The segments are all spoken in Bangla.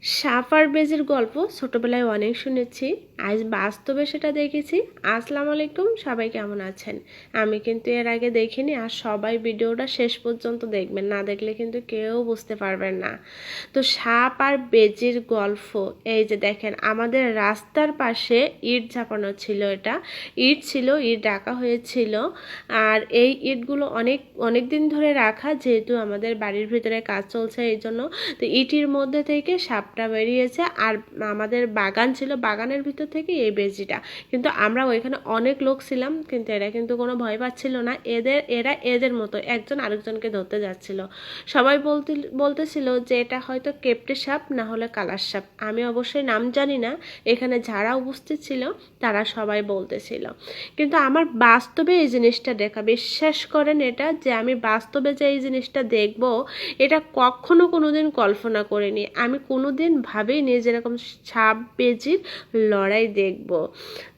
সাপ আর বেজির গল্প ছোটবেলায় অনেক শুনেছি, আজ বাস্তবে সেটা দেখেছি। আসসালামু আলাইকুম, সবাই কেমন আছেন? আমি কিন্তু এর আগে দেখিনি, আর সবাই ভিডিওটা শেষ পর্যন্ত দেখবেন, না দেখলে কিন্তু কেউ বুঝতে পারবেন না। তো সাপ আর বেজির গল্প, এই যে দেখেন আমাদের রাস্তার পাশে ইট ঝাঁপানো ছিল, এটা ইট ছিল, ইট রাখা হয়েছিল। আর এই ইটগুলো অনেক অনেক দিন ধরে রাখা, যেহেতু আমাদের বাড়ির ভিতরে কাজ চলছে এই জন্য। তো ইটির মধ্যে থেকে সাপটা বেরিয়েছে, আর আমাদের বাগান ছিল, বাগানের ভিতর থেকে এই বেজিটা। কিন্তু আমরা ওইখানে অনেক লোক ছিলাম, কিন্তু এরা কিন্তু কোনো ভয় পাচ্ছিল না। এরা এদের মতো একজন আরেকজনকে ধরতে যাচ্ছিল। সবাই বলতেছিল যে এটা হয়তো কেপটে সাপ, না হলে কালার সাপ। আমি অবশ্যই নাম জানি না, এখানে যারা উপস্থিত ছিল তারা সবাই বলতেছিল। কিন্তু আমার বাস্তবে এই জিনিসটা দেখা, বিশ্বাস করেন এটা, যে আমি বাস্তবে যে এই জিনিসটা দেখব, এটা কখনো কোনোদিন কল্পনা করিনি। আমি কোনোদিন ভাবিনি যে এরকম সাপ বেজির লড়াই দেখব।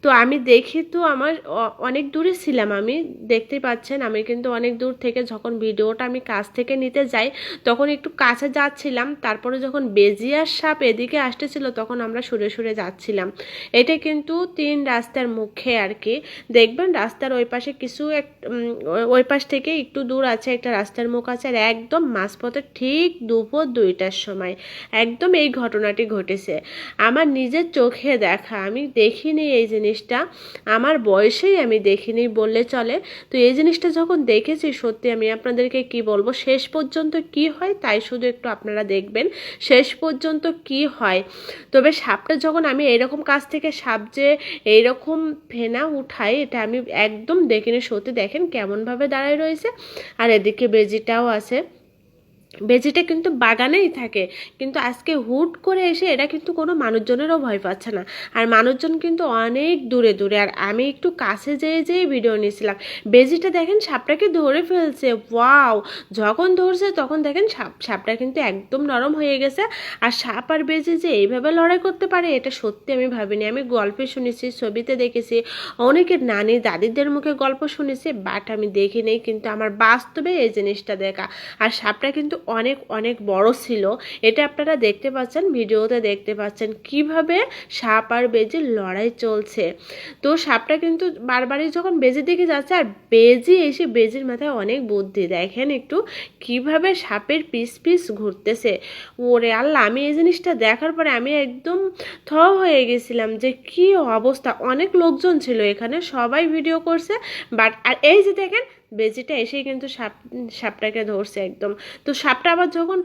তো আমি দেখি, তো আমার অনেক দূরে ছিলাম, আমি দেখতেই পাচ্ছেন আমি কিন্তু অনেক দূর থেকে, যখন ভিডিওটা আমি কাছ থেকে নিতে যাই তখন একটু কাছে যাচ্ছিলাম, তারপরে যখন বেজি আর সাপ এদিকে আসতেছিল তখন আমরা সরে সরে যাচ্ছিলাম। এটা কিন্তু 3 রাস্তার মুখে আর কি। দেখবেন রাস্তার ওই পাশে কিছু ওই পাশ থেকে একটু দূর আছে একটা রাস্তার মুখ আছে, আর একদম মাঝপথে ঠিক দুপুর 2টার সময় একদম এই ঘটনাটি ঘটেছে। আমার নিজের চোখে দেখা, আমি দেখিনি এই জিনিসটা, আমার বয়সেই আমি দেখিনি বললে চলে। তো এই জিনিসটা যখন দেখেছি, সত্যি আমি আপনাদেরকে কি বলবো, শেষ পর্যন্ত কি হয় তাই শুধু একটু আপনারা দেখবেন শেষ পর্যন্ত কি হয়। তবে সাপটা যখন আমি এইরকম কাছ থেকে সাপ যে এইরকম ফেনা উঠাই, এটা আমি একদম দেখিনি। সত্যি দেখেন কেমনভাবে দাঁড়ায় রয়েছে, আর এদিকে বেজিটাও আছে। বেজিটা কিন্তু বাগানেই থাকে, কিন্তু আজকে হুট করে এসে এটা কিন্তু কোনো মানুষজনেরও ভয় পাচ্ছে না। আর মানুষজন কিন্তু অনেক দূরে দূরে, আর আমি একটু কাছে যেয়ে যেয়ে ভিডিও নিয়েছিলাম। বেজিটা দেখেন সাপটাকে ধরে ফেলছে, ওয়াও! যখন ধরছে তখন দেখেন সাপটা কিন্তু একদম নরম হয়ে গেছে। আর সাপ আর বেজি যে এইভাবে লড়াই করতে পারে, এটা সত্যি আমি ভাবিনি। আমি গল্পে শুনেছি, ছবিতে দেখেছি, অনেকের নানি দাদিদের মুখে গল্প শুনেছি, বাট আমি দেখিনি। কিন্তু আমার বাস্তবে এই জিনিসটা দেখা। আর সাপটা কিন্তু অনেক অনেক বড় ছিল, এটা আপনারা দেখতে পাচ্ছেন, ভিডিওতে দেখতে পাচ্ছেন কিভাবে সাপ আর বেজির লড়াই চলছে। তো সাপটা কিন্তু বারবারই যখন বেজির দিকে যাচ্ছে, আর বেজি এসে, বেজির মাথায় অনেক বুদ্ধি, দেখেন একটু কিভাবে সাপের পিস পিস ঘুরতেছে। ওরে আল্লাহ! আমি এই জিনিসটা দেখার পরে আমি একদম থ হয়ে গেছিলাম, যে কি অবস্থা। অনেক লোকজন ছিল এখানে, সবাই ভিডিও করছে, বাট আর এই যে দেখেন বেজিটা এসেই কিন্তু সাপটাকে ধরছে একদম। তো সাপটা আবার যখন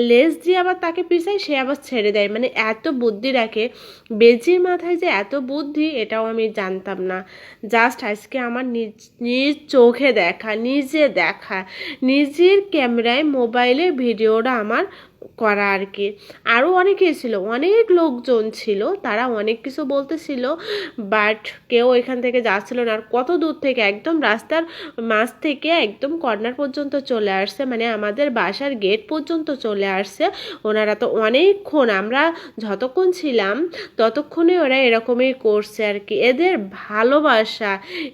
লেজ দিয়ে আবার তাকে পিছায়, সে আবার ছেড়ে দেয়, মানে এত বুদ্ধি রাখে। বেজির মাথায় যে এত বুদ্ধি, এটাও আমি জানতাম না। জাস্ট আজকে আমার নিজ নিজ চোখে দেখা, নিজে দেখা, নিজের ক্যামেরায় মোবাইলে ভিডিওটা আমার করা আর কি। আরও অনেকেই ছিল, অনেক লোকজন ছিল, তারা অনেক কিছু বলতেছিল, বাট কেউ এখান থেকে যাচ্ছিল না। আর কত দূর থেকে, একদম রাস্তার মাঝ থেকে একদম কর্নার পর্যন্ত চলে আসছে, মানে আমাদের বাসার গেট পর্যন্ত চলে আসছে। ওনারা তো অনেকক্ষণ, আমরা যতক্ষণ ছিলাম ততক্ষণে ওরা এরকমই করছে আর কি। এদের ভালোবাসা,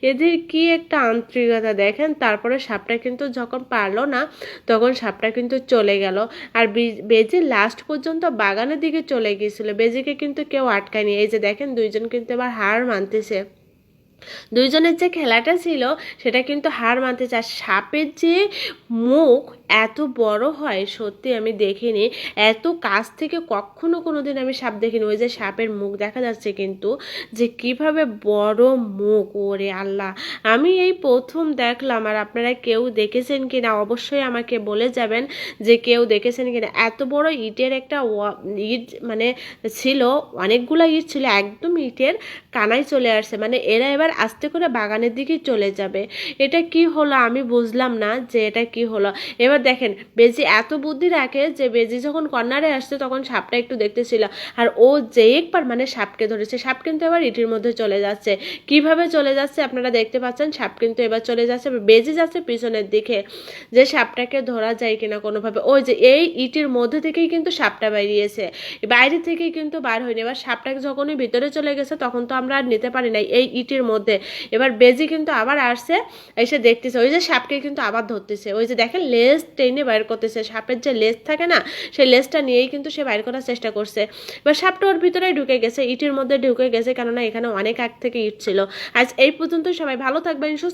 এদের কি একটা আন্তরিকতা দেখেন। তারপরে সাপটা কিন্তু যখন পারলো না, তখন সাপটা কিন্তু চলে গেল। আর বেজি লাস্ট পর্যন্ত বাগানের দিকে চলে গিয়েছিল, বেজিকে কিন্তু কেউ আটকায়নি। এই যে দেখেন দুইজন কিন্তু এবার হার মানতেছে, দুইজনের যে খেলাটা ছিল সেটা কিন্তু হার মানতে চায়। সাপের যে মুখ এত বড় হয়, সত্যি আমি দেখিনি, এত কাছ থেকে কখনো কোনোদিন আমি সাপ দেখিনি। ওই যে সাপের মুখ দেখা যাচ্ছে কিন্তু, যে কিভাবে বড় মুখ, ওরে আল্লাহ! আমি এই প্রথম দেখলাম। আর আপনারা কেউ দেখেছেন কিনা অবশ্যই আমাকে বলে যাবেন, যে কেউ দেখেছেন কিনা। এত বড় ইটের একটা ইট, মানে ছিল, অনেকগুলো ইট ছিল, একদম ইটের কানায় চলে আসছে, মানে এরা এবার আস্তে করে বাগানের দিকে চলে যাবে। এটা কি হলো আমি বুঝলাম না, যে এটা কি হলো। এবার দেখেন বেজি এত বুদ্ধি রাখে, যে বেজি যখন কর্নারে আসছে তখন সাপটা একটু দেখতেছিল, আর ও যে একবার মানে সাপকে ধরেছে, সাপ কিন্তু এবার ইটির মধ্যে চলে যাচ্ছে। কিভাবে চলে যাচ্ছে আপনারা দেখতে পাচ্ছেন, সাপ কিন্তু এবার চলে যাচ্ছে, বেজি যাচ্ছে পিছনের দিকে, যে সাপটাকে ধরা যায় কিনা কোনোভাবে। ওই যে এই ইটির মধ্যে থেকেই কিন্তু সাপটা বেরিয়েছে, বাইরে থেকেই কিন্তু বার হয়নি। এবার সাপটাকে যখনই ভিতরে চলে গেছে তখন তো আমরা আর নিতে পারি নাই এই ইটের মধ্যে। এবার বেজি কিন্তু আবার আসছে, এসে দেখতেছে, ওই যে সাপকে কিন্তু আবার ধরতেছে। ওই যে দেখেন লেজ টেনে বাইর করতেছে। সাপের যে লেজ থাকে না, সেই লেজটা নিয়েই কিন্তু সে বাইর করার চেষ্টা করছে। এবার সাপটা ওর ভিতরে ঢুকে গেছে, ইটের মধ্যে ঢুকে গেছে, কেননা এখানে অনেক আগ থেকে ইট ছিল। আজ এই পর্যন্ত, সবাই ভালো থাকবেন, সুস্থ